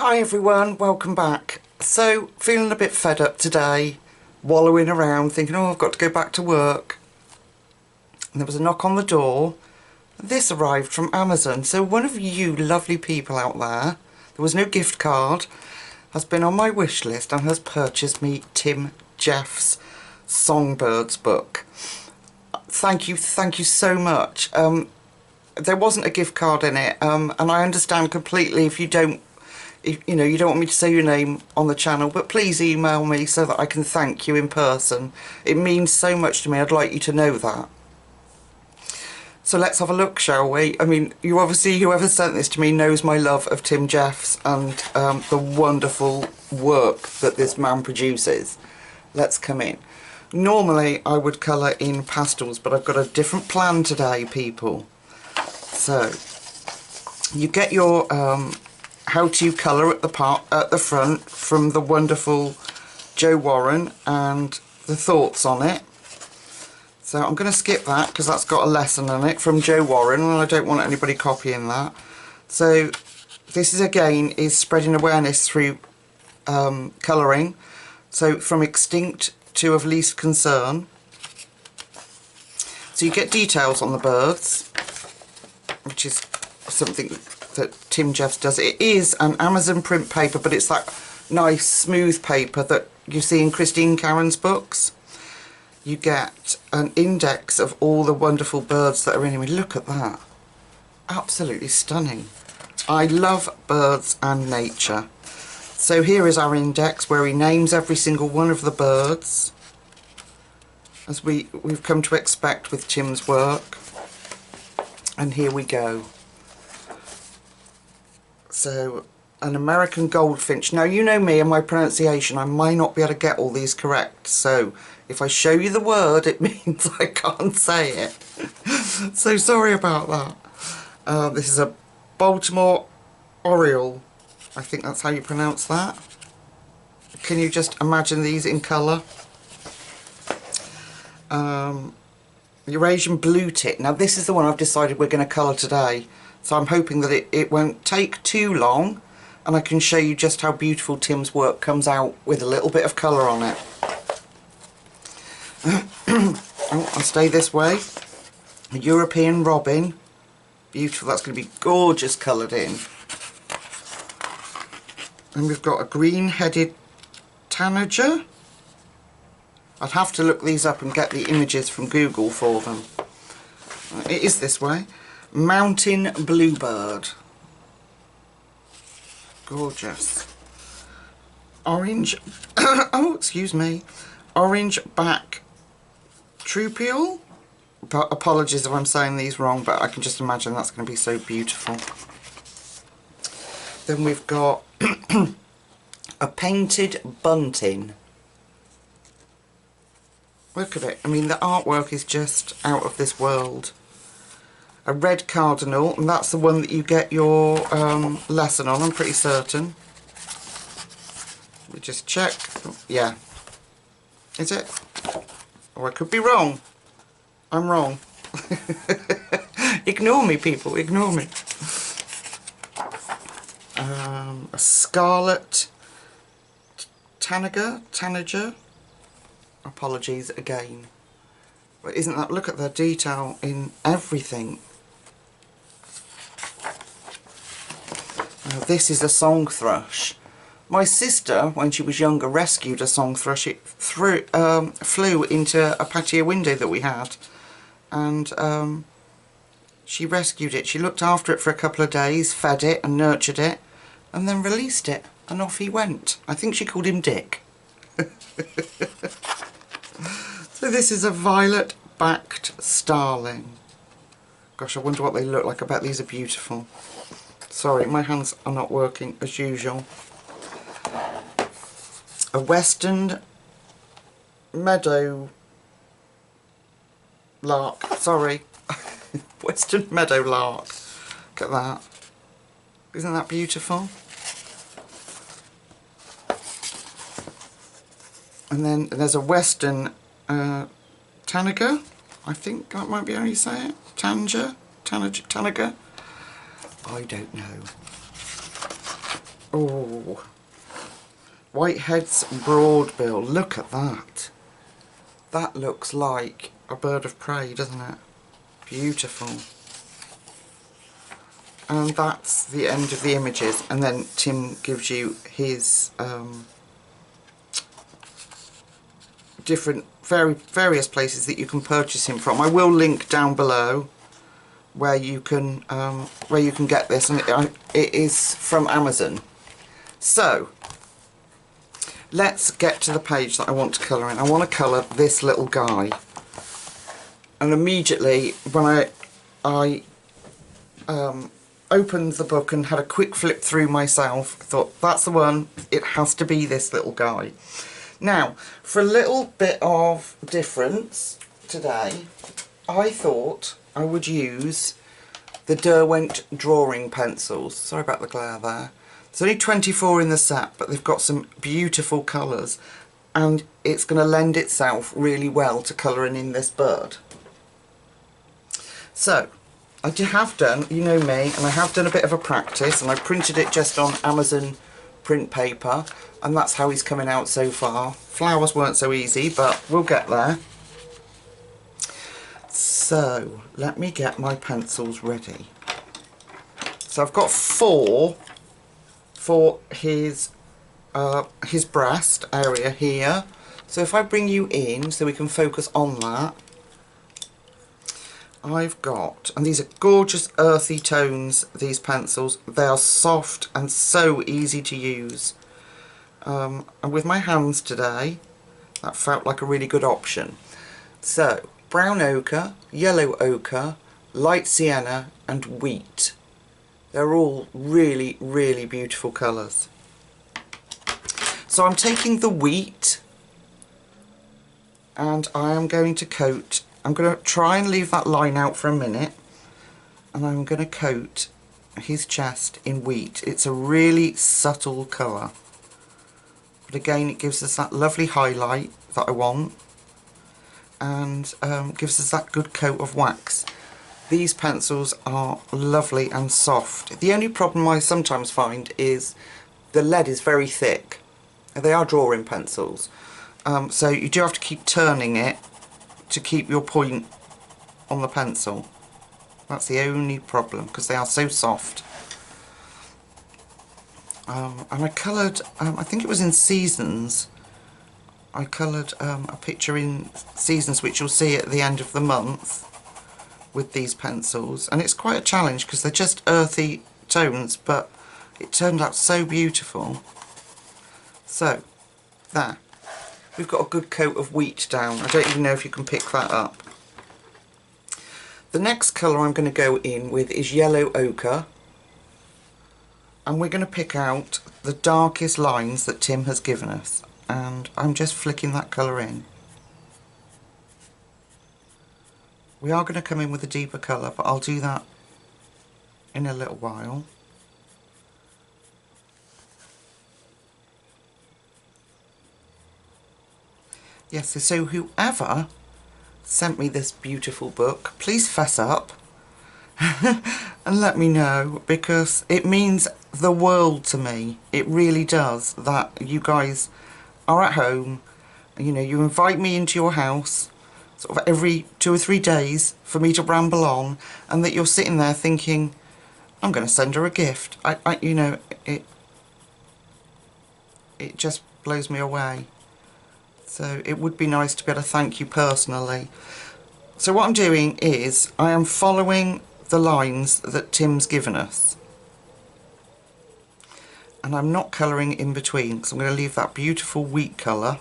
Hi everyone, welcome back. So, feeling a bit fed up today, wallowing around thinking, oh, I've got to go back to work. And there was a knock on the door. This arrived from Amazon. So one of you lovely people out there was no gift card, has been on my wish list and has purchased me Tim Jeff's Songbirds book. Thank you so much. There wasn't a gift card in it, and I understand completely if you don't want me to say your name on the channel, but please email me so that I can thank you in person. It means so much to me. I'd like you to know that. So let's have a look, shall we? I mean, you obviously, whoever sent this to me knows my love of Tim Jeffs and the wonderful work that this man produces. Let's come in. Normally I would colour in pastels, but I've got a different plan today, people. So you get your how to colour at the front from the wonderful Jo Warren and the thoughts on it. So I'm going to skip that because that's got a lesson in it from Jo Warren and I don't want anybody copying that. So this is again spreading awareness through colouring. So from extinct to of least concern. So you get details on the birds, which is something that Tim Jeffs does. It is an Amazon print paper, but it's that nice smooth paper that you see in Christine Caron's books. You get an index of all the wonderful birds that are in it. Look at that. Absolutely stunning. I love birds and nature. So here is our index where he names every single one of the birds, as we've come to expect with Tim's work. And here we go. So, an American goldfinch. Now, you know me and my pronunciation. I might not be able to get all these correct. So, if I show you the word, it means I can't say it. So, sorry about that. This is a Baltimore Oriole. I think that's how you pronounce that. Can you just imagine these in colour? Eurasian blue tit. Now this is the one I've decided we're going to colour today. So I'm hoping that it won't take too long and I can show you just how beautiful Tim's work comes out with a little bit of colour on it. Oh, I'll stay this way. A European robin. Beautiful, that's going to be gorgeous coloured in. And we've got a green-headed tanager. I'd have to look these up and get the images from Google for them. It is this way. Mountain bluebird. Gorgeous. Orange, oh, excuse me. Orange back troupial. Apologies if I'm saying these wrong, but I can just imagine that's going to be so beautiful. Then we've got a painted bunting. Look at it. I mean, the artwork is just out of this world. A red cardinal, and that's the one that you get your lesson on, I'm pretty certain. We just check. Yeah. Is it? Or I could be wrong. I'm wrong. Ignore me, people. Ignore me. A scarlet tanager. Apologies again. But isn't that, look at the detail in everything. Now this is a song thrush. My sister, when she was younger, rescued a song thrush. It flew into a patio window that we had. And she rescued it. She looked after it for a couple of days, fed it and nurtured it, and then released it. And off he went. I think she called him Dick. So this is a violet-backed starling. Gosh, I wonder what they look like. I bet these are beautiful. Sorry, my hands are not working as usual. A western meadow lark. Sorry. Western meadow lark. Look at that. Isn't that beautiful? And then there's a western tanager. I think that might be how you say it. Tanager. I don't know. Oh, Whitehead's Broadbill. Look at that. That looks like a bird of prey, doesn't it? Beautiful. And that's the end of the images, and then Tim gives you his various places that you can purchase him from. I will link down below where you can get this, and it is from Amazon. So let's get to the page that I want to colour in. I want to colour this little guy, and immediately when I opened the book and had a quick flip through myself, I thought, that's the one, it has to be this little guy. Now, for a little bit of difference today, I thought I would use the Derwent drawing pencils. Sorry about the glare there. There's only 24 in the set, but they've got some beautiful colours, and it's going to lend itself really well to colouring in this bird. So, I have done, you know me, and I have done a bit of a practice, and I printed it just on Amazon print paper, and that's how he's coming out so far. Flowers weren't so easy, but we'll get there. So, let me get my pencils ready. So I've got 4 for his breast area here. So if I bring you in so we can focus on that, I've got, and these are gorgeous earthy tones, these pencils. They are soft and so easy to use. And with my hands today, that felt like a really good option. So, brown ochre, yellow ochre, light sienna and wheat. They're all really, really beautiful colours. So I'm taking the wheat and I am going to coat. I'm going to try and leave that line out for a minute, and I'm going to coat his chest in wheat. It's a really subtle colour, but again it gives us that lovely highlight that I want, and gives us that good coat of wax. These pencils are lovely and soft. The only problem I sometimes find is the lead is very thick. They are drawing pencils, so you do have to keep turning it to keep your point on the pencil. That's the only problem, because they are so soft. And I coloured, I think it was in Seasons, I coloured a picture in Seasons which you'll see at the end of the month with these pencils, and it's quite a challenge because they're just earthy tones, but it turned out so beautiful. So, there. We've got a good coat of wheat down. I don't even know if you can pick that up. The next colour I'm going to go in with is yellow ochre, and we're going to pick out the darkest lines that Tim has given us, and I'm just flicking that colour in. We are going to come in with a deeper colour, but I'll do that in a little while. Yes, so whoever sent me this beautiful book, please fess up and let me know, because it means the world to me. It really does, that you guys are at home, you know, you invite me into your house sort of every 2 or 3 days for me to ramble on, and that you're sitting there thinking, I'm going to send her a gift. You know, it just blows me away. So it would be nice to be able to thank you personally. So what I'm doing is I am following the lines that Tim's given us, and I'm not colouring in between, because I'm going to leave that beautiful wheat colour.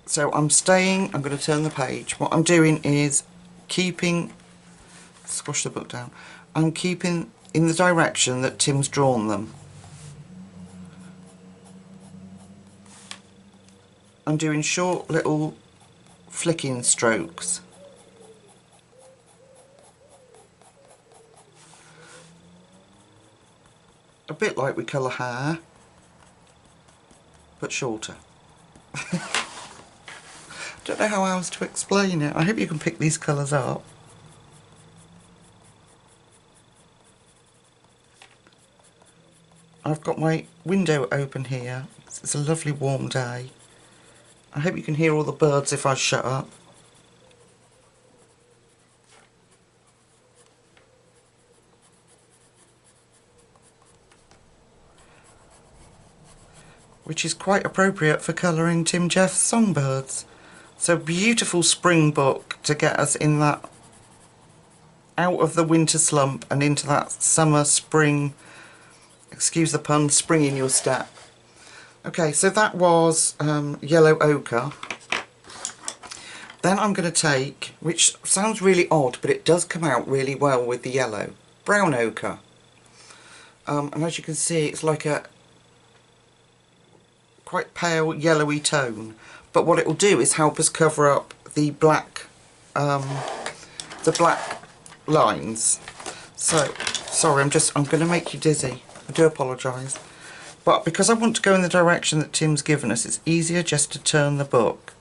So I'm going to turn the page. What I'm doing is squash the book down, I'm keeping in the direction that Tim's drawn them. I'm doing short little flicking strokes. A bit like we colour hair, but shorter. Don't know how else to explain it. I hope you can pick these colours up. I've got my window open here. It's a lovely warm day. I hope you can hear all the birds if I shut up. Which is quite appropriate for colouring Tim Jeff's songbirds. So beautiful spring book to get us in that, out of the winter slump and into that summer, spring, excuse the pun, spring in your step. Okay, so that was yellow ochre. Then I'm going to take, which sounds really odd, but it does come out really well with the yellow, brown ochre. And as you can see, it's like a quite pale yellowy tone, but what it will do is help us cover up the black lines. So sorry, I'm going to make you dizzy, I do apologise, but because I want to go in the direction that Tim's given us, it's easier just to turn the book,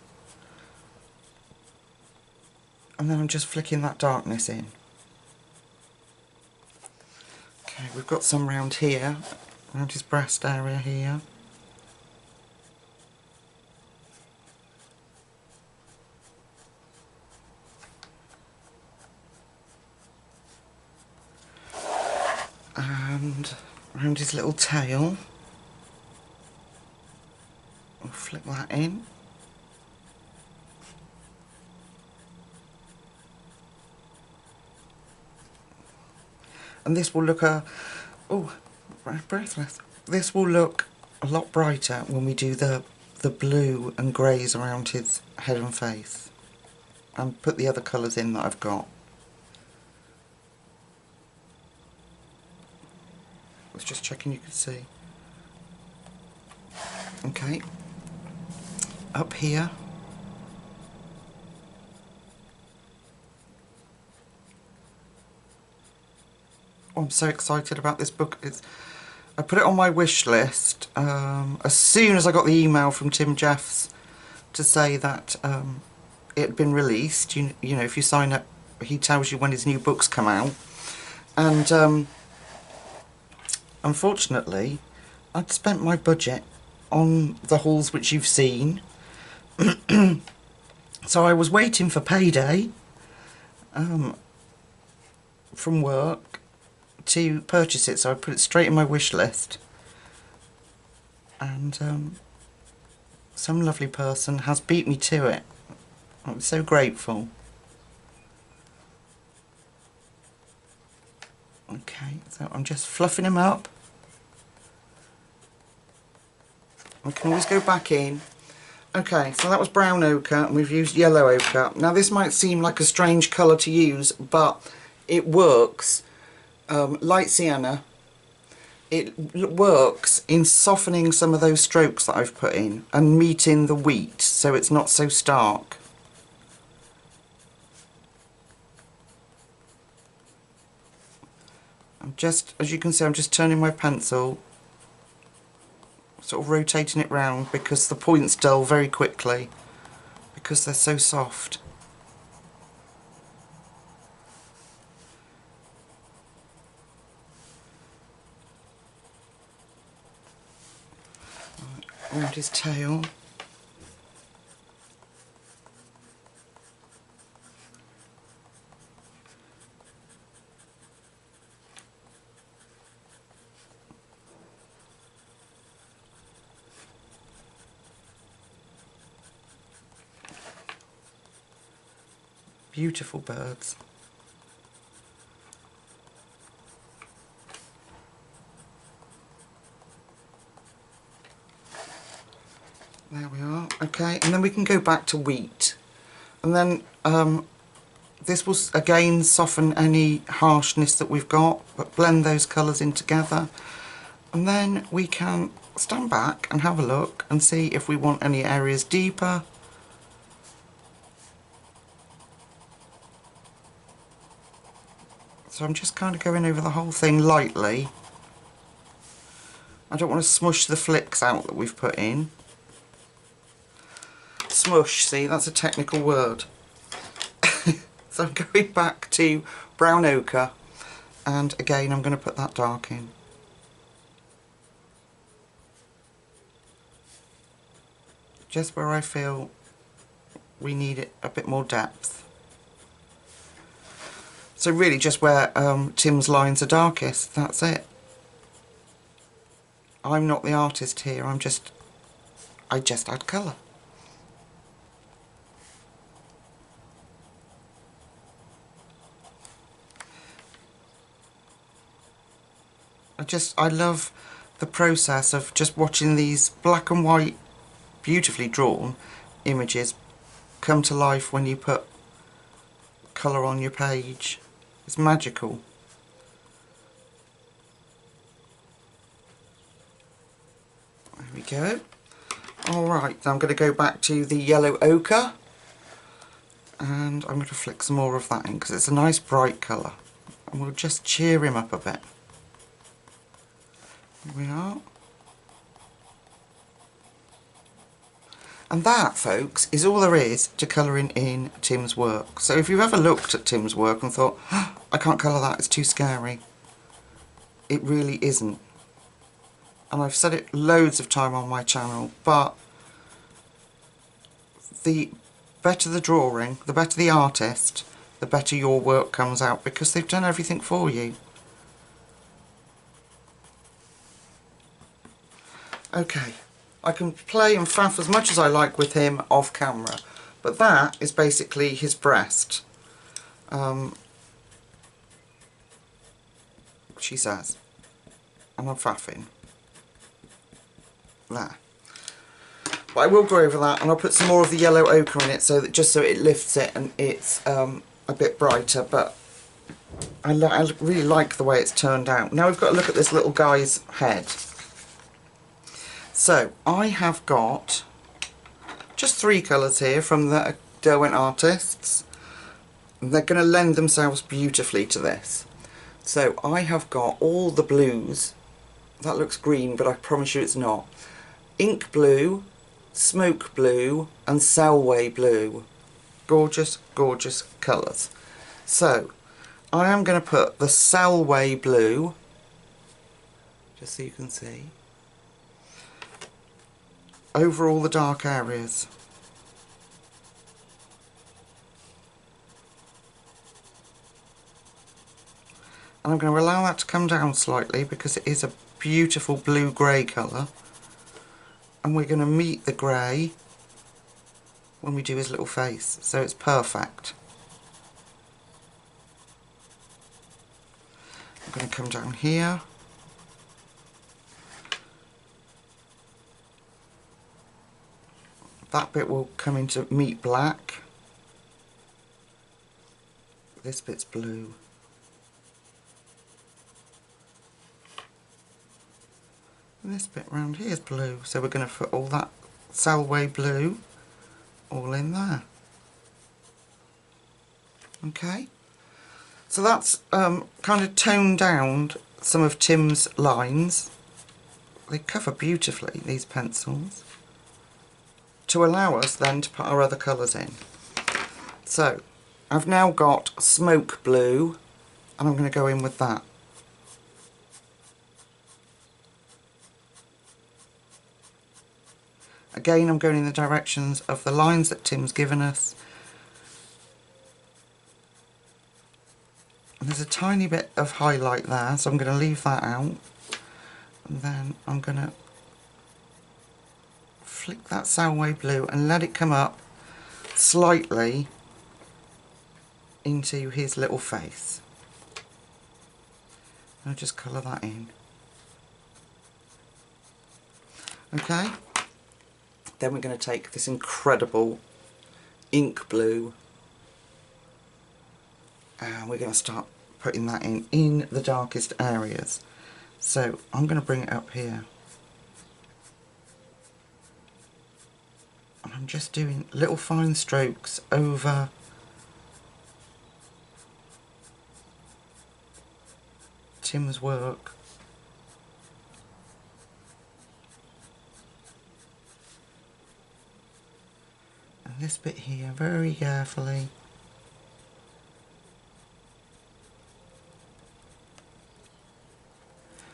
and then I'm just flicking that darkness in. Okay, we've got some round here, around his breast area here. And around his little tail. We'll flick that in. And this will look breathless. This will look a lot brighter when we do the blue and greys around his head and face. And put the other colours in that I've got. I was just checking you could see. Okay. Up here. Oh, I'm so excited about this book. I put it on my wish list as soon as I got the email from Tim Jeffs to say that it had been released. You know, if you sign up, he tells you when his new books come out. And unfortunately, I'd spent my budget on the hauls which you've seen. So I was waiting for payday from work to purchase it, so I put it straight in my wish list. And some lovely person has beat me to it. I'm so grateful. Okay, so I'm just fluffing him up. I can always go back in. Okay, so that was brown ochre and we've used yellow ochre. Now this might seem like a strange colour to use, but it works. Light sienna, it works in softening some of those strokes that I've put in and meeting the wheat so it's not so stark. I'm just, as you can see, I'm just turning my pencil, sort of rotating it round because the points dull very quickly because they're so soft. Around his tail. Beautiful birds. There we are. Okay, and then we can go back to wheat. And then this will again soften any harshness that we've got, but blend those colours in together. And then we can stand back and have a look and see if we want any areas deeper. So I'm just kind of going over the whole thing lightly. I don't want to smush the flicks out that we've put in. Smush, see, that's a technical word. So I'm going back to brown ochre, and again I'm going to put that dark in. just where I feel we need it a bit more depth. So really just where Tim's lines are darkest, that's it. I'm not the artist here, I just add colour. I love the process of just watching these black and white, beautifully drawn images come to life when you put colour on your page. It's magical. There we go. Alright, I'm going to go back to the yellow ochre and I'm going to flick some more of that in because it's a nice bright colour and we'll just cheer him up a bit. Here we are. And that, folks, is all there is to colouring in Tim's work. So if you've ever looked at Tim's work and thought, oh, I can't colour that, it's too scary, it really isn't. And I've said it loads of time on my channel, but the better the drawing, the better the artist, the better your work comes out because they've done everything for you. Okay, I can play and faff as much as I like with him off camera, but that is basically his breast. She says, and I'm faffing. There. But I will go over that and I'll put some more of the yellow ochre in it so that just so it lifts it and it's a bit brighter, but I really like the way it's turned out. Now we've got to look at this little guy's head. So I have got just 3 colours here from the Derwent artists. They're going to lend themselves beautifully to this. So I have got all the blues. That looks green, but I promise you it's not. Ink blue, smoke blue and Selway blue. Gorgeous, gorgeous colours. So I am going to put the Selway blue, just so you can see, over all the dark areas. And I'm going to allow that to come down slightly because it is a beautiful blue-grey colour. And we're going to meet the grey when we do his little face, so it's perfect. I'm going to come down here. That bit will come into meat black. This bit's blue. And this bit round here is blue. So we're going to put all that Selway blue all in there. Okay. So that's kind of toned down some of Tim's lines. They cover beautifully, these pencils, to allow us then to put our other colours in. So I've now got smoke blue and I'm going to go in with that. Again, I'm going in the directions of the lines that Tim's given us. And there's a tiny bit of highlight there, so I'm going to leave that out. And then I'm going to flick that Selway blue and let it come up slightly into his little face. I'll just colour that in. Okay. Then we're going to take this incredible ink blue and we're going to start putting that in the darkest areas. So I'm going to bring it up here. And I'm just doing little fine strokes over Tim's work. And this bit here, very carefully.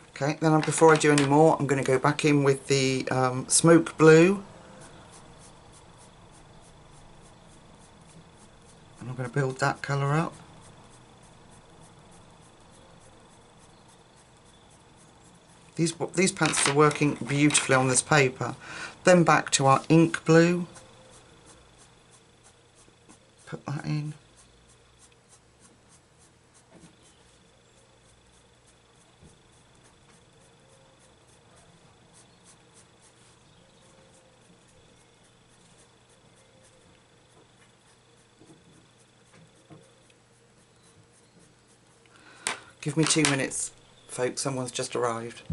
Okay, then before I do any more, I'm going to go back in with the smoke blue to build that colour up. These pencils are working beautifully on this paper. Then back to our ink blue. Put that in. Give me 2 minutes, folks, someone's just arrived.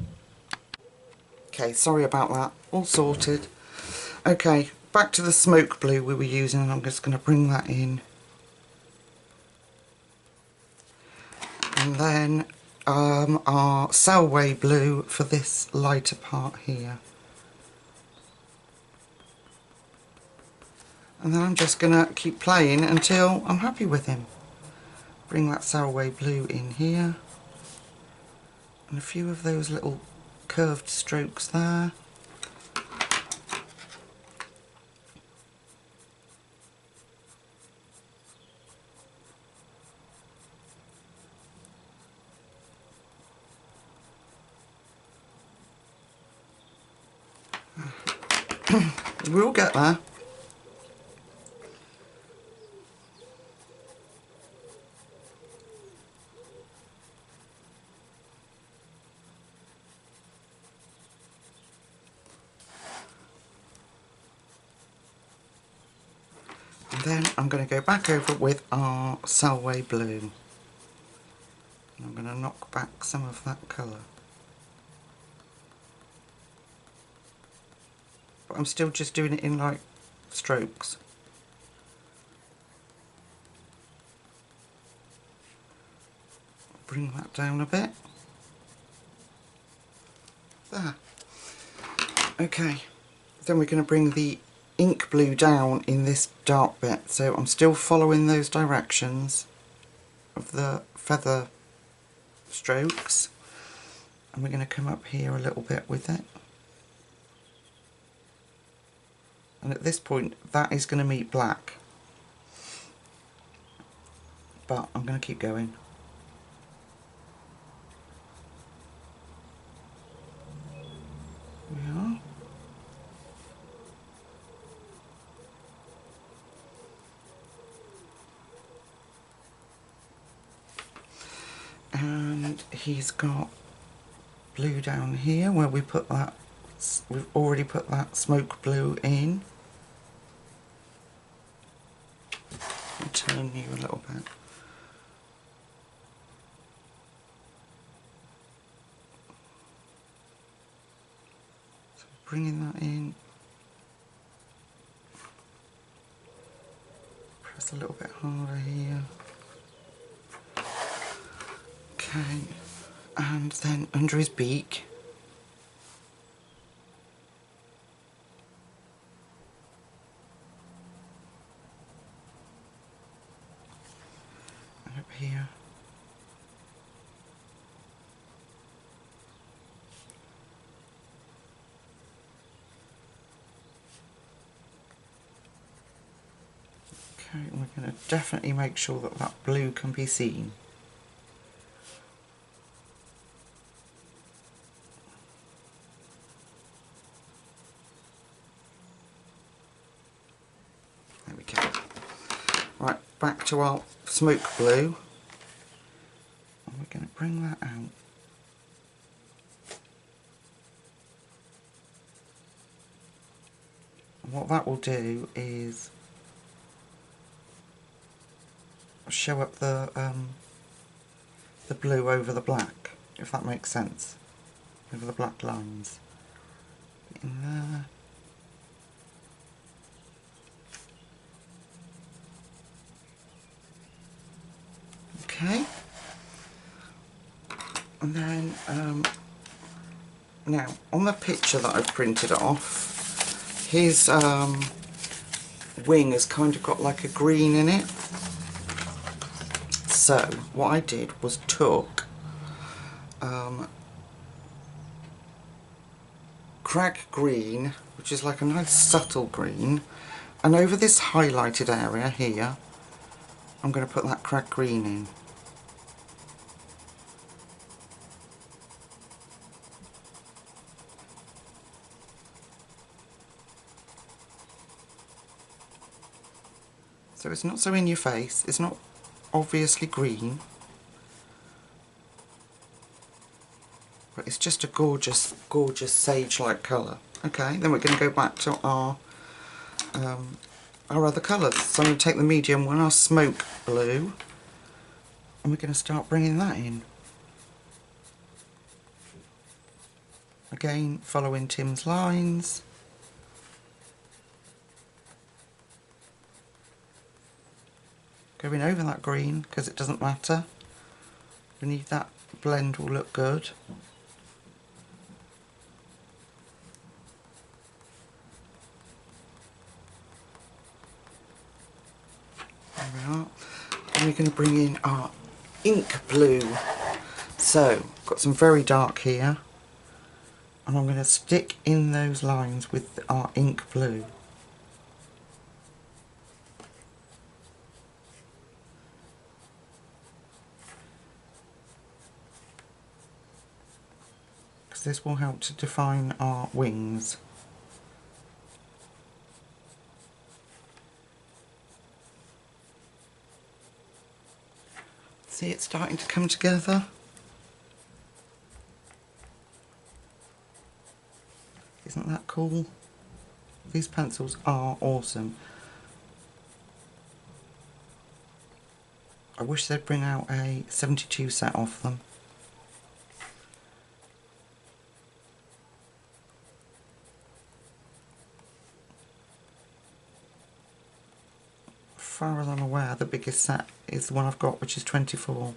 Okay, sorry about that, all sorted. Okay, back to the smoke blue we were using, and I'm just going to bring that in. And then our Selway blue for this lighter part here. And then I'm just going to keep playing until I'm happy with him. Bring that Selway blue in here. And a few of those little curved strokes there. We'll get there. And then I'm going to go back over with our Selway blue. And I'm going to knock back some of that colour. But I'm still just doing it in like strokes. Bring that down a bit. There. Okay, then we're going to bring the ink blue down in this dark bit. So I'm still following those directions of the feather strokes. And we're going to come up here a little bit with it. And at this point, that is going to meet black. But I'm going to keep going. There we are. And he's got blue down here where we put that. We've already put that smoke blue in. I'll turn you a little bit. So bringing that in. Press a little bit harder here. Okay, and then under his beak. And up here. Okay, and we're going to definitely make sure that that blue can be seen. There we go. Right, back to our smoke blue. And we're going to bring that out. And what that will do is show up the blue over the black, if that makes sense, over the black lines. In there. Okay. And then now on the picture that I've printed off, his wing has kind of got like a green in it. So what I did was took crag green, which is like a nice subtle green, and over this highlighted area here I'm going to put that cracked green in. So it's not so in your face, it's not obviously green, but it's just a gorgeous, gorgeous sage-like colour. Okay, then we're going to go back to our other colours. So I'm going to take the medium one, our smoke blue, and we're going to start bringing that in. Again, following Tim's lines. Going over that green, because it doesn't matter. We need that blend will look good. There we are. And we're going to bring in our ink blue. So, got some very dark here. And I'm going to stick in those lines with our ink blue. Because this will help to define our wings. See, it's starting to come together. Isn't that cool? These pencils are awesome. I wish they'd bring out a 72 set of them. As far as I'm aware, the biggest set is the one I've got, which is 24.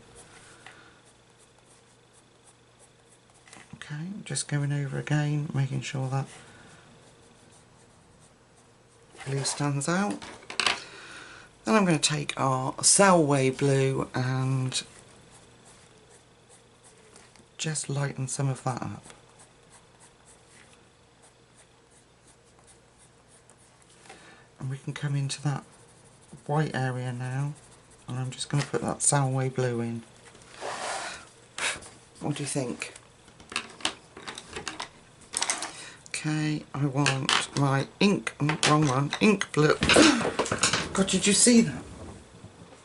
Okay, just going over again, making sure that blue stands out. Then I'm going to take our Selway blue and just lighten some of that up. And we can come into that white area now, and I'm just going to put that Selway blue in. What do you think? Okay, I want my ink, wrong one, ink blue. God, did you see that?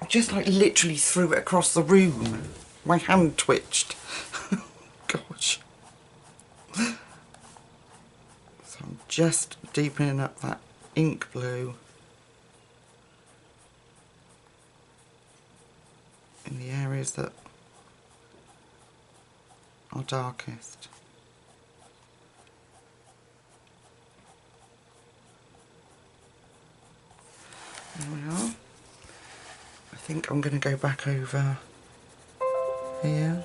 I just like literally threw it across the room. My hand twitched. Gosh. So I'm just deepening up that ink blue in the areas that are darkest. There we are. I think I'm going to go back over here.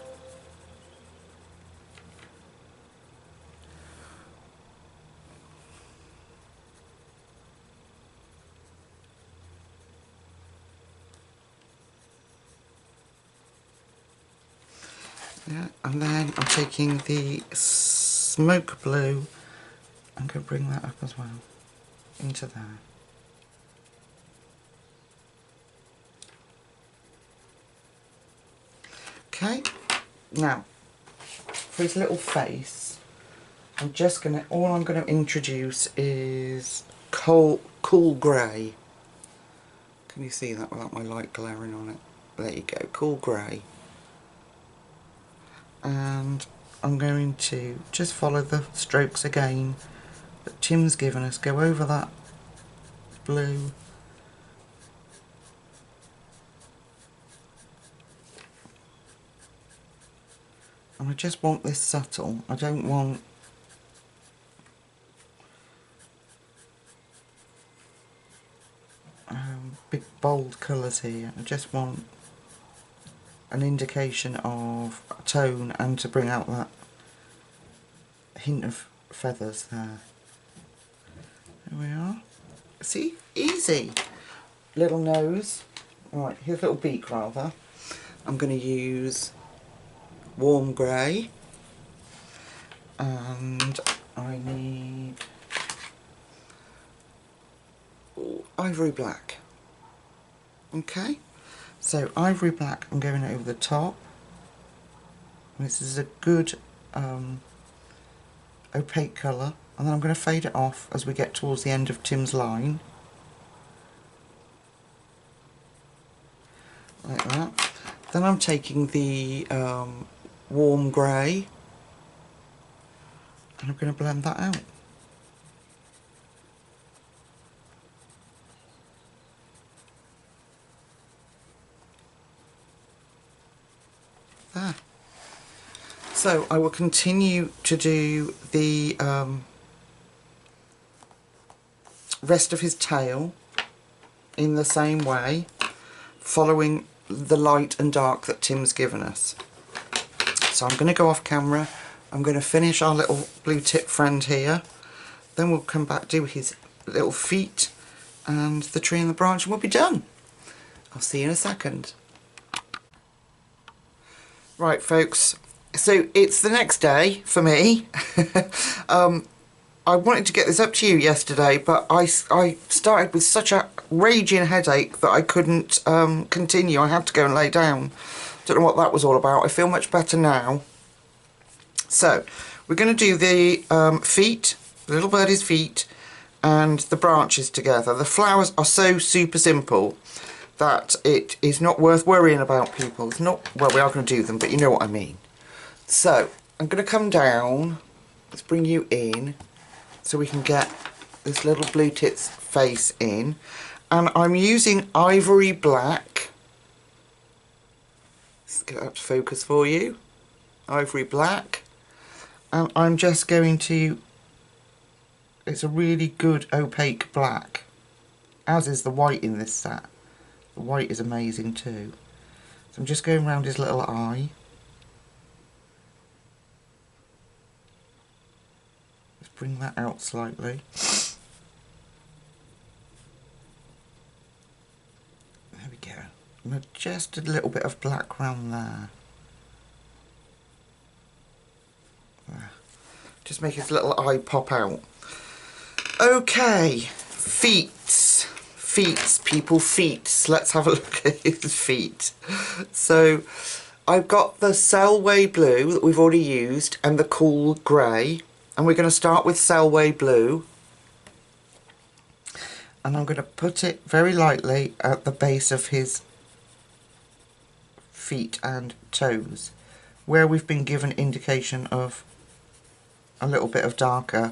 Yeah, and then I'm taking the smoke blue and going to bring that up as well into there. Okay, now for his little face, I'm just gonna, all I'm gonna introduce is cool grey. Can you see that without my light glaring on it? There you go, cool grey. And I'm going to just follow the strokes again that Tim's given us, go over that blue. And I just want this subtle. I don't want big bold colours here. I just want an indication of tone and to bring out that hint of feathers there. There we are. See? Easy. Little nose. Right, here's a little beak rather. I'm going to use warm grey, and I need ivory black. Okay, So ivory black I'm going over the top. And this is a good opaque colour, and then I'm going to fade it off as we get towards the end of Tim's line. Like that. Then I'm taking the warm grey and I'm going to blend that out. There. So I will continue to do the rest of his tail in the same way, following the light and dark that Tim's given us. So I'm going to go off camera, I'm going to finish our little blue tip friend here, then we'll come back, do his little feet and the tree and the branch, and we'll be done. I'll see you in a second. Right folks, so it's the next day for me. I wanted to get this up to you yesterday, but I started with such a raging headache that I couldn't continue. I had to go and lay down. Don't know what that was all about. I feel much better now. So we're going to do the feet, the little birdie's feet, and the branches together. The flowers are so super simple that it is not worth worrying about, people. It's not, well, we are going to do them, but you know what I mean. So I'm going to come down, let's bring you in so we can get this little blue tit's face in, and I'm using ivory black. Let's get that to focus for you. Ivory black, and I'm just going to, it's a really good opaque black, as is the white in this set. The white is amazing too. So I'm just going around his little eye. Let's bring that out slightly. There we go. And just a little bit of black round there. Just make his little eye pop out. Okay, feet. Feet, people, feet. Let's have a look at his feet. So I've got the Selway Blue that we've already used and the cool grey, and we're going to start with Selway Blue, and I'm going to put it very lightly at the base of his feet and toes, where we've been given indication of a little bit of darker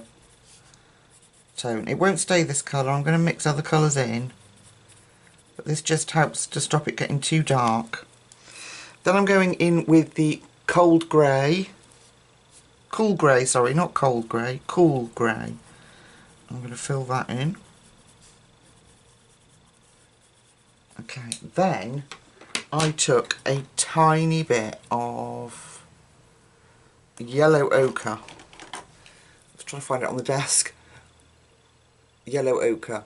tone. It won't stay this colour, I'm going to mix other colours in, but this just helps to stop it getting too dark. Then I'm going in with the cool grey, sorry, not cold grey, cool grey. I'm going to fill that in. Okay, then I took a tiny bit of yellow ochre. Let's try to find it on the desk. Yellow ochre.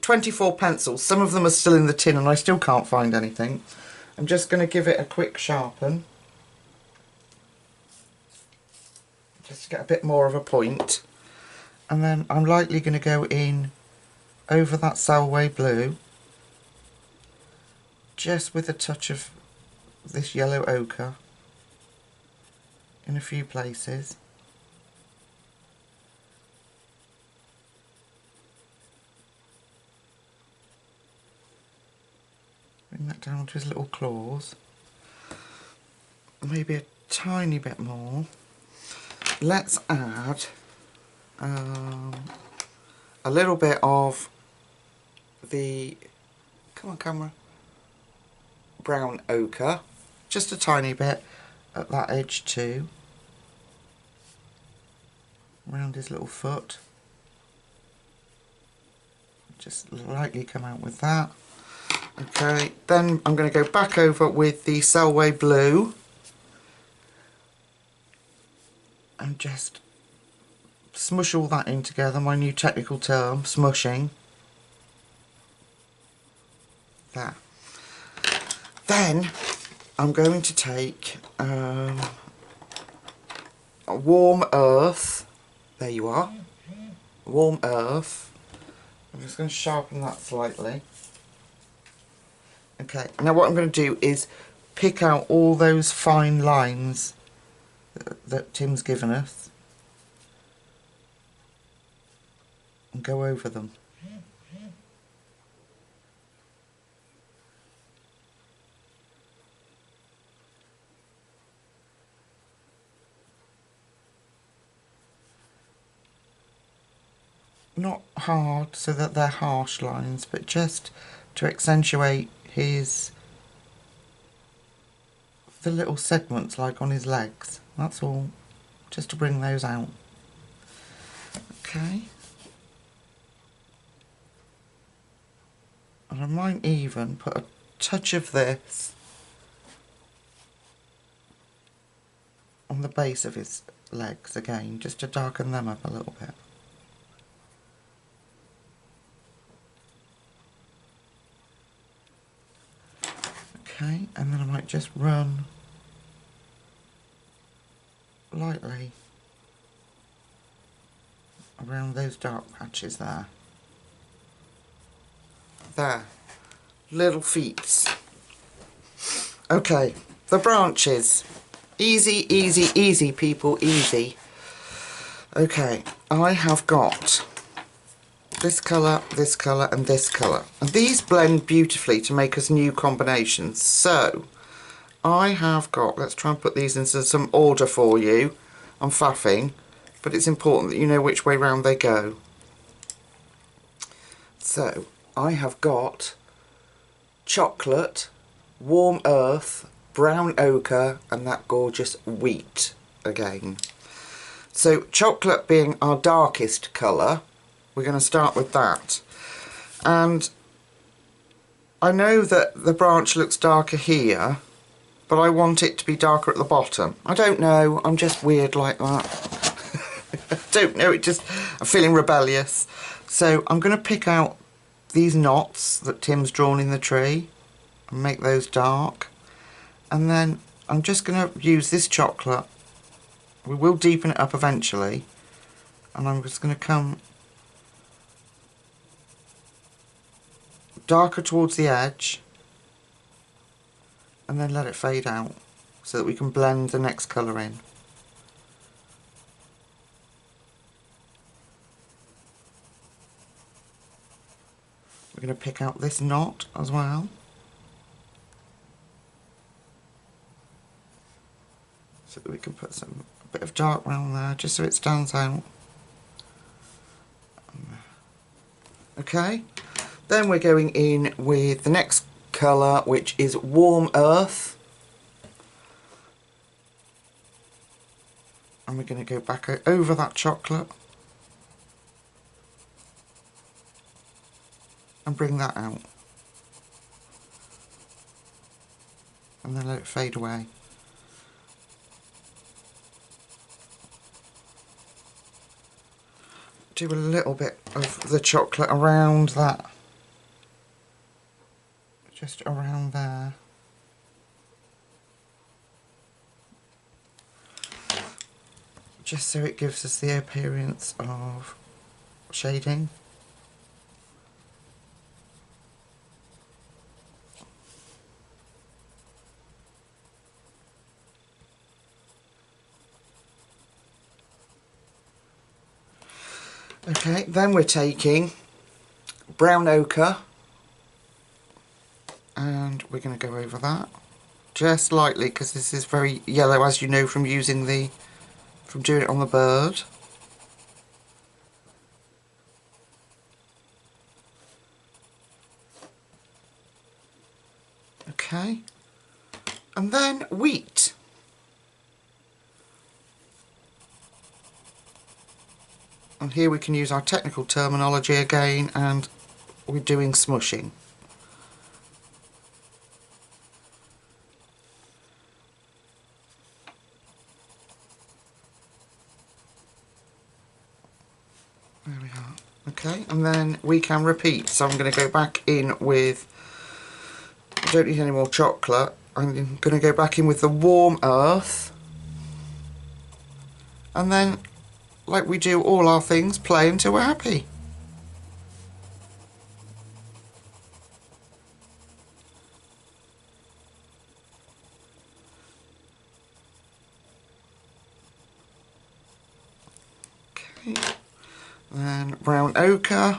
24 pencils. Some of them are still in the tin and I still can't find anything. I'm just going to give it a quick sharpen, just to get a bit more of a point. And then I'm lightly going to go in over that Selway Blue, just with a touch of this yellow ochre in a few places. Bring that down to his little claws. Maybe a tiny bit more. Let's add a little bit of the, come on camera, brown ochre. Just a tiny bit at that edge too. Around his little foot. Just lightly come out with that. Okay, then I'm going to go back over with the Selway Blue and just smush all that in together, my new technical term, smushing. There. Then I'm going to take a warm earth. There you are. Warm earth. I'm just going to sharpen that slightly. Okay, now what I'm going to do is pick out all those fine lines that Tim's given us and go over them. Not hard so that they're harsh lines, but just to accentuate the little segments like on his legs. That's all, just to bring those out. Okay. And I might even put a touch of this on the base of his legs again, just to darken them up a little bit. Okay, and then I might just run lightly around those dark patches there. There, little feet. Okay, the branches. Easy, easy, easy, people, easy. Okay, I have got this colour, and this colour. And these blend beautifully to make us new combinations. So, I have got, let's try and put these into some order for you. I'm faffing, but it's important that you know which way round they go. So, I have got chocolate, warm earth, brown ochre, and that gorgeous wheat again. So, chocolate being our darkest colour, we're going to start with that. And I know that the branch looks darker here, but I want it to be darker at the bottom. I don't know, I'm just weird like that. I don't know, I'm feeling rebellious. So I'm going to pick out these knots that Tim's drawn in the tree and make those dark. And then I'm just going to use this chocolate. We will deepen it up eventually. And I'm just going to come darker towards the edge and then let it fade out so that we can blend the next colour in. We're going to pick out this knot as well. So that we can put a bit of dark round there just so it stands out. Okay, then we're going in with the next colour, which is warm earth. And we're going to go back over that chocolate and bring that out. And then let it fade away. Do a little bit of the chocolate around that, just around there. Just so it gives us the appearance of shading. Okay, then we're taking brown ochre and we're going to go over that just lightly because this is very yellow, as you know from doing it on the bird. Okay, and then wheat. And here we can use our technical terminology again, and we're doing smushing. There we are. Okay, and then we can repeat. So I'm going to go back in with, I don't need any more chocolate, I'm going to go back in with the warm earth. And then, like we do all our things, play until we're happy. Okay. Then brown ochre.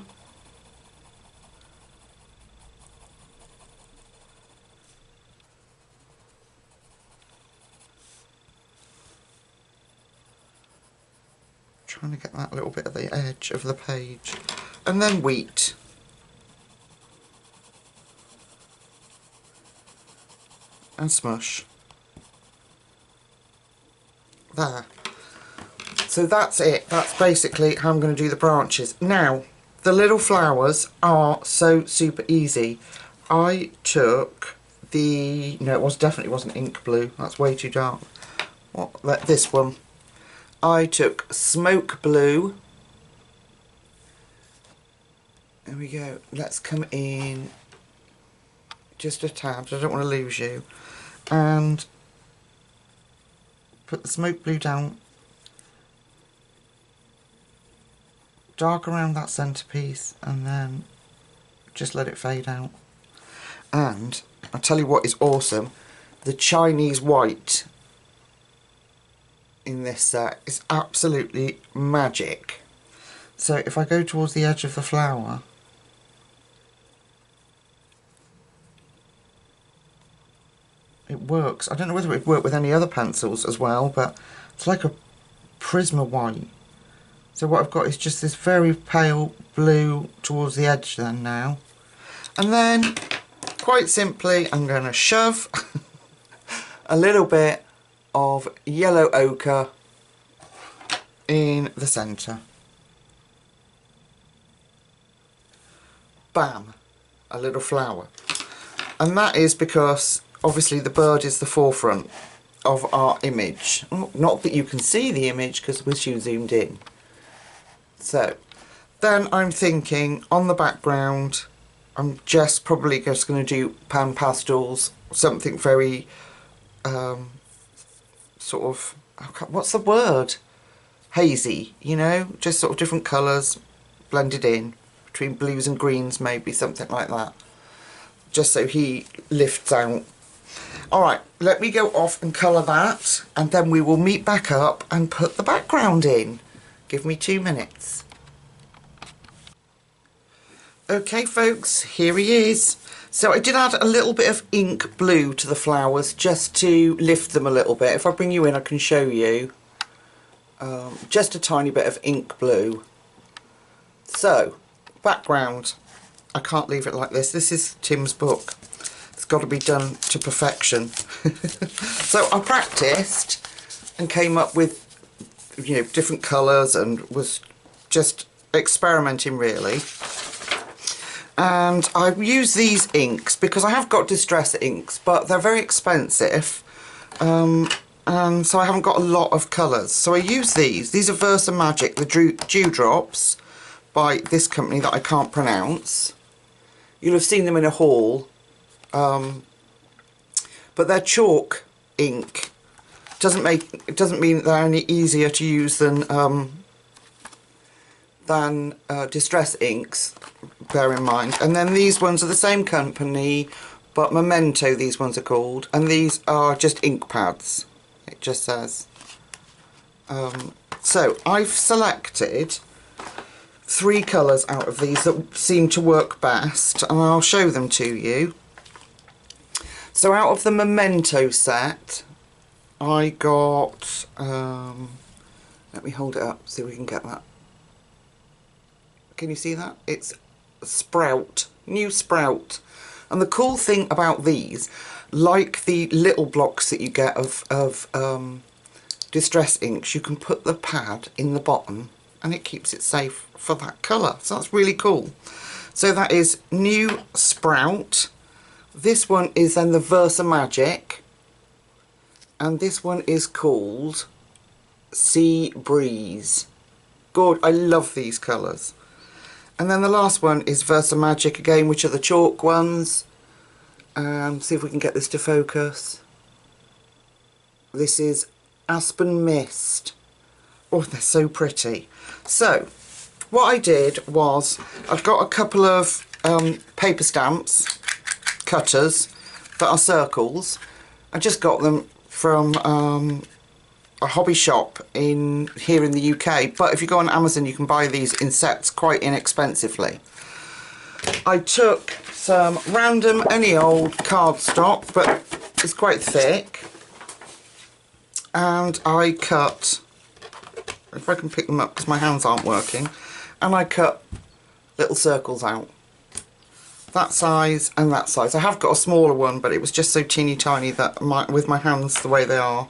Trying to get that little bit of the edge of the page. And then wheat. And smush. There. So that's it. That's basically how I'm going to do the branches. Now, the little flowers are so super easy. I took the... No, it definitely wasn't ink blue. That's way too dark. This one. I took smoke blue. There we go. Let's come in just a tad. I don't want to lose you. And put the smoke blue down. Dark around that centerpiece, and then just let it fade out. And I'll tell you what is awesome. The Chinese white in this set is absolutely magic. So if I go towards the edge of the flower, it works. I don't know whether it would work with any other pencils as well, but it's like a Prisma white. So what I've got is just this very pale blue towards the edge then now. And then, quite simply, I'm going to shove a little bit of yellow ochre in the centre. Bam! A little flower. And that is because, obviously, the bird is the forefront of our image. Not that you can see the image, because we're zoomed in. So, then I'm thinking, on the background, I'm probably just going to do pan pastels, something very, sort of, what's the word? Hazy, you know, just sort of different colours blended in, between blues and greens maybe, something like that. Just so he lifts out. Alright, let me go off and colour that, and then we will meet back up and put the background in. Give me 2 minutes. Okay folks, here he is. So I did add a little bit of ink blue to the flowers just to lift them a little bit. If I bring you in I can show you. Just a tiny bit of ink blue. So, background. I can't leave it like this. This is Tim's book. It's got to be done to perfection. So I practiced and came up with, you know, different colours and was just experimenting really. And I use these inks because I have got distress inks, but they're very expensive, and so I haven't got a lot of colours. So I use these. These are Versa Magic, the Dewdrops, by this company that I can't pronounce. You'll have seen them in a haul, but they're chalk ink. It doesn't mean they're any easier to use than distress inks, bear in mind. And then these ones are the same company, but Memento these ones are called, and these are just ink pads, it just says. So I've selected 3 colours out of these that seem to work best, and I'll show them to you. So out of the Memento set I got, let me hold it up so we can get that. Can you see that? It's Sprout, new Sprout. And the cool thing about these, like the little blocks that you get of distress inks, you can put the pad in the bottom and it keeps it safe for that colour. So that's really cool. So that is new Sprout. This one is then the Versa Magic. And this one is called Sea Breeze. Good, I love these colours. And then the last one is Versa Magic again, which are the chalk ones. See if we can get this to focus. This is Aspen Mist. Oh, they're so pretty. So, what I did was, I've got a couple of paper stamps, cutters, that are circles. I just got them from a hobby shop here in the UK, but if you go on Amazon you can buy these in sets quite inexpensively. I took some random any old cardstock, but it's quite thick, and I cut, if I can pick them up because my hands aren't working, and I cut little circles out, that size and that size. I have got a smaller one, but it was just so teeny tiny that with my hands the way they are,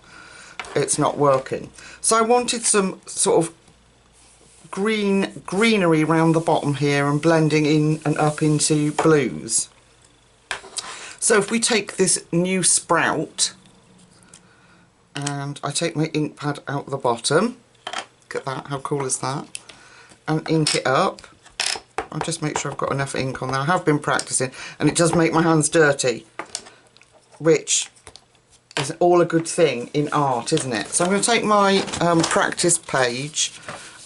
it's not working. So I wanted some sort of greenery around the bottom here and blending in and up into blues. So if we take this new sprout, and I take my ink pad out the bottom, look at that, how cool is that, and ink it up. I'll just make sure I've got enough ink on there. I have been practicing, and it does make my hands dirty, which is all a good thing in art, isn't it? So I'm going to take my practice page,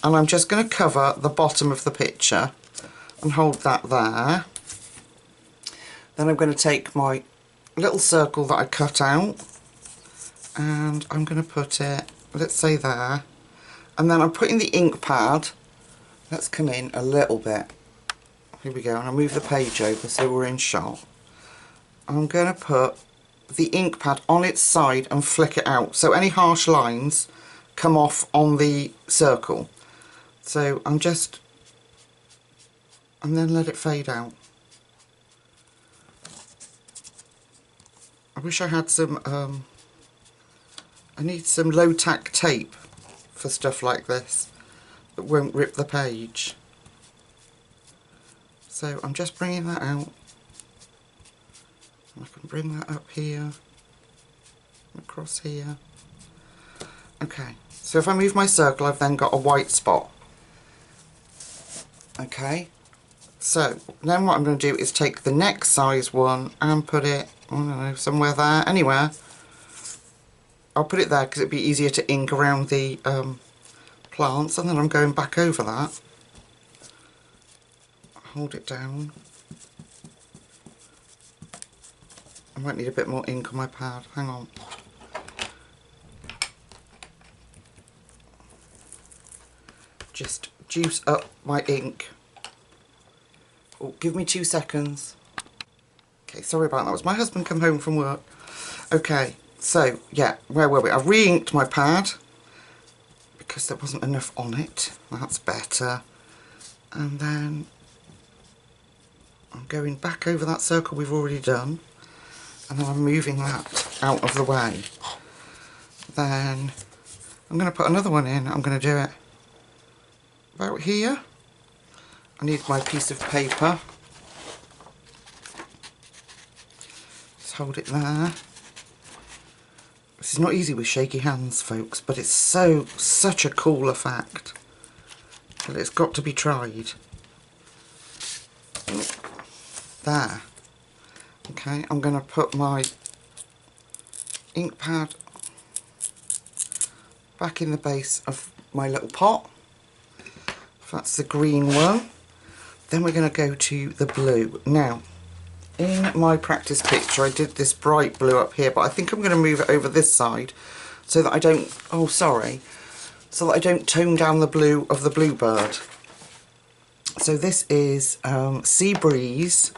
and I'm just going to cover the bottom of the picture and hold that there. Then I'm going to take my little circle that I cut out, and I'm going to put it, let's say there, and then I'm putting the ink pad, let's come in a little bit, here we go, and I'll move the page over so we're in shot. I'm going to put the ink pad on its side and flick it out so any harsh lines come off on the circle. So I'm just, and then let it fade out. I wish I had some, I need some low tack tape for stuff like this that won't rip the page. So I'm just bringing that out. I can bring that up here, across here. Okay, so if I move my circle, I've then got a white spot. Okay, so then what I'm going to do is take the next size one and put it, I don't know, somewhere there, anywhere. I'll put it there because it'd be easier to ink around the plants, and then I'm going back over that. Hold it down. I might need a bit more ink on my pad, hang on. Just juice up my ink. Oh, give me 2 seconds. Okay, sorry about that. It was my husband come home from work. Okay, so yeah, where were we? I re-inked my pad because there wasn't enough on it. That's better. And then I'm going back over that circle we've already done, and then I'm moving that out of the way. Then I'm going to put another one in. I'm going to do it about here. I need my piece of paper. Just hold it there. This is not easy with shaky hands, folks, but it's such a cool effect that it's got to be tried. There. Okay, I'm going to put my ink pad back in the base of my little pot. That's the green one. Then we're going to go to the blue. Now, in my practice picture I did this bright blue up here, but I think I'm going to move it over this side so that I don't, oh sorry, so that I don't tone down the blue of the bluebird. So this is Sea Breeze.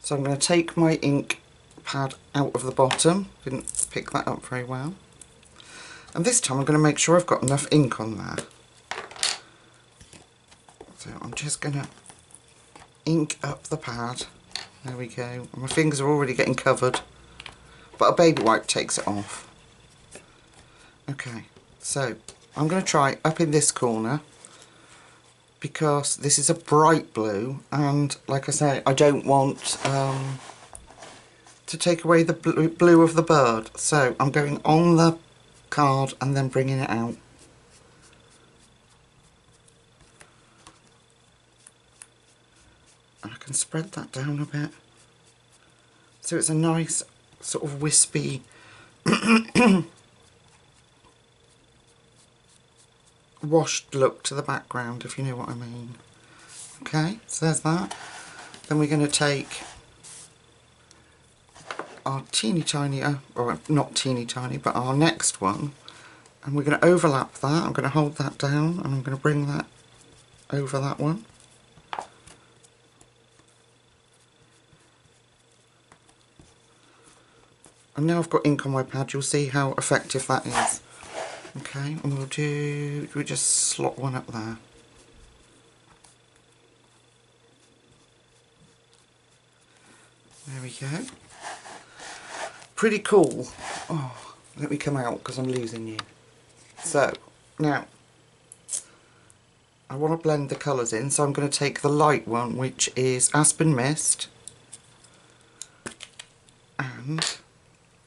So I'm going to take my ink pad out of the bottom. Didn't pick that up very well. And this time I'm going to make sure I've got enough ink on there. So I'm just going to ink up the pad. There we go. My fingers are already getting covered, but a baby wipe takes it off. Okay, so I'm going to try up in this corner because this is a bright blue, and like I say, I don't want to take away the blue of the bird. So I'm going on the card and then bringing it out. I can spread that down a bit so it's a nice sort of wispy washed look to the background, if you know what I mean. Okay, so there's that. Then we're going to take our teeny tiny, or not teeny tiny, but our next one, And we're going to overlap that. I'm going to hold that down and I'm going to bring that over that one. And now I've got ink on my pad, you'll see how effective that is. Okay, and we'll just slot one up there. There we go. Pretty cool. Oh, let me come out because I'm losing you. So, now, I want to blend the colours in, so I'm going to take the light one, which is Aspen Mist. And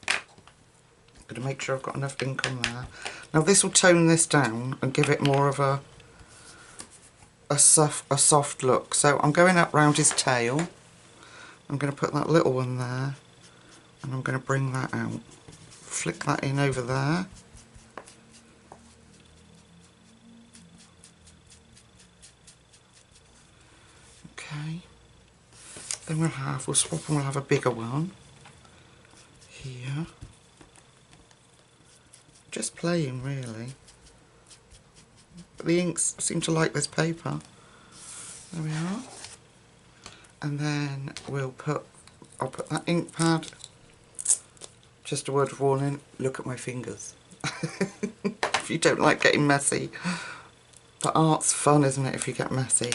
I'm going to make sure I've got enough ink on there. Now this will tone this down and give it more of a soft look. So I'm going up round his tail. I'm going to put that little one there and I'm going to bring that out. Flick that in over there. Okay. Then we'll swap and we'll have a bigger one here. Just playing really. But the inks seem to like this paper. There we are. And then I'll put that ink pad. Just a word of warning, look at my fingers. If you don't like getting messy. But art's fun, isn't it, if you get messy.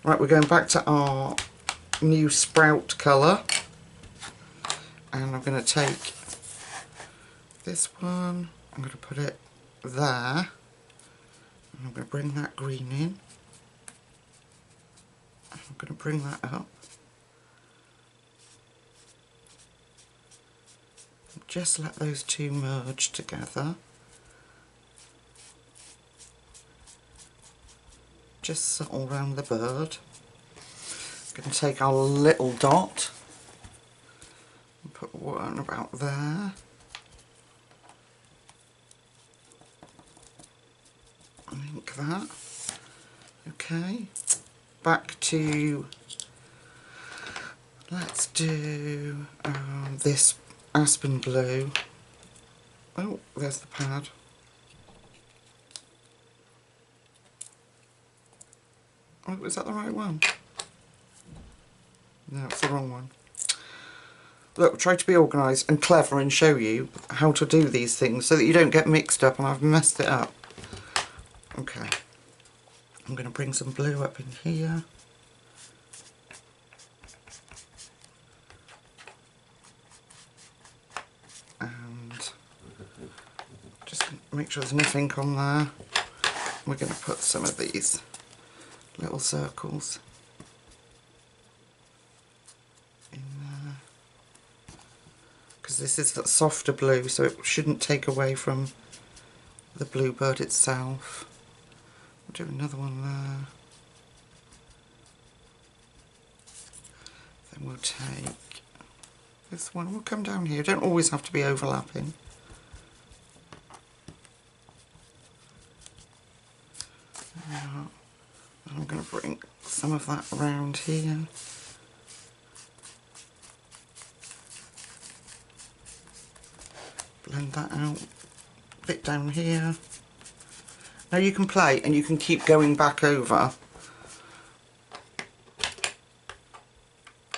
Right, we're going back to our new sprout colour. And I'm going to take this one, I'm going to put it there. And I'm going to bring that green in. And I'm going to bring that up. Just let those two merge together. Just settle round the bird. I'm going to take our little dot and put one about there. And ink that. Okay. Back to, let's do this Aspen Blue. Oh, there's the pad. Oh, is that the right one? No, it's the wrong one. Look, try to be organised and clever and show you how to do these things so that you don't get mixed up and I've messed it up. Okay. I'm going to bring some blue up in here. And just make sure there's enough ink on there. We're going to put some of these little circles in there. Because this is that softer blue, so it shouldn't take away from the bluebird itself. We'll do another one there. Then we'll take this one. We'll come down here. Don't always have to be overlapping. There we are. And I'm going to bring some of that around here. Blend that out. A bit down here. Now you can play and you can keep going back over.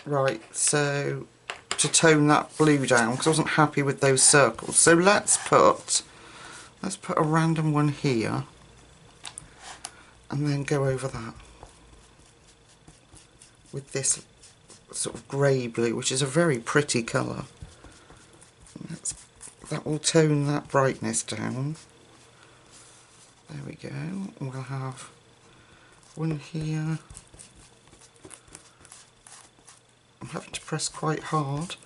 Right, so to tone that blue down, because I wasn't happy with those circles. So let's put a random one here and then go over that with this sort of grey blue, which is a very pretty colour. That will tone that brightness down. There we go. We'll have one here. I'm having to press quite hard.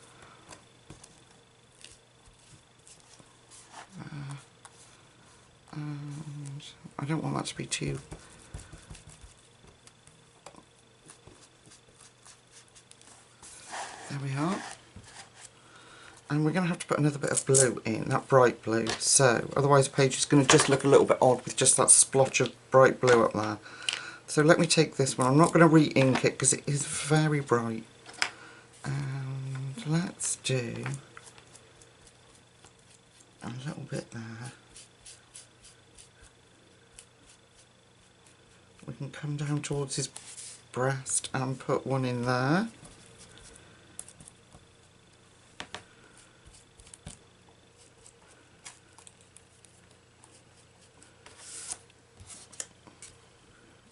And I don't want that to be too... There we are. And we're going to have to put another bit of blue in, that bright blue, so otherwise the page is going to just look a little bit odd with just that splotch of bright blue up there. So let me take this one. I'm not going to re-ink it because it is very bright. And let's do a little bit there. can come down towards his breast and put one in there.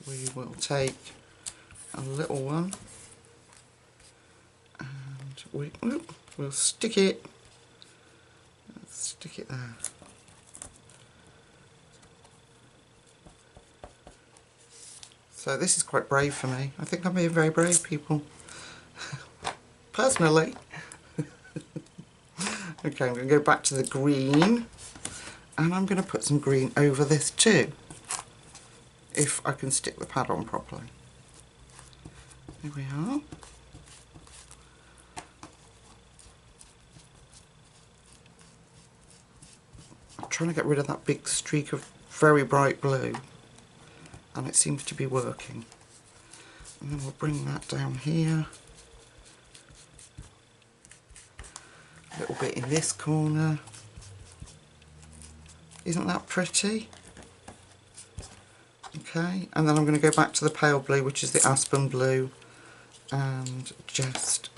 We will take a little one and we'll stick it there. So this is quite brave for me. I think I'm being very brave, people. Personally. Okay, I'm going to go back to the green and I'm going to put some green over this too, if I can stick the pad on properly. There we are. I'm trying to get rid of that big streak of very bright blue, and it seems to be working. And then we'll bring that down here. A little bit in this corner. Isn't that pretty? Okay, and then I'm going to go back to the pale blue, which is the Aspen Blue, and just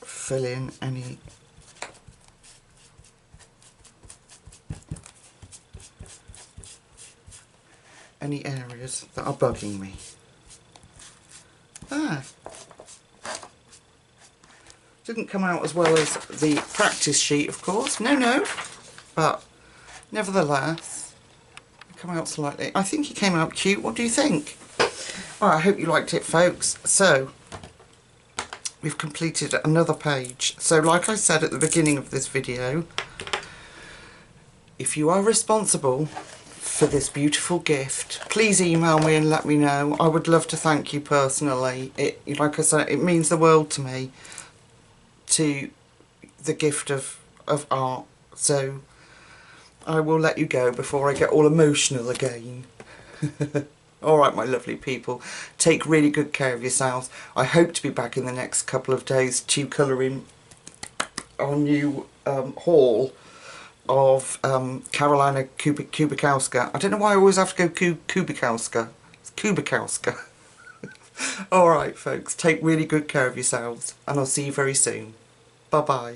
fill in any areas that are bugging me. There. Didn't come out as well as the practice sheet, of course. No. But nevertheless, it came out slightly. I think it came out cute. What do you think? Well, I hope you liked it, folks. So, we've completed another page. So, like I said at the beginning of this video, if you are responsible for this beautiful gift, please email me and let me know. I would love to thank you personally. Like I said, it means the world to me, to the gift of art. So I will let you go before I get all emotional again. Alright, my lovely people, take really good care of yourselves. I hope to be back in the next couple of days to colour in our new haul of Carolina Kubikowska. I don't know why I always have to go Kubikowska. It's Kubikowska. Alright folks, take really good care of yourselves and I'll see you very soon. Bye bye.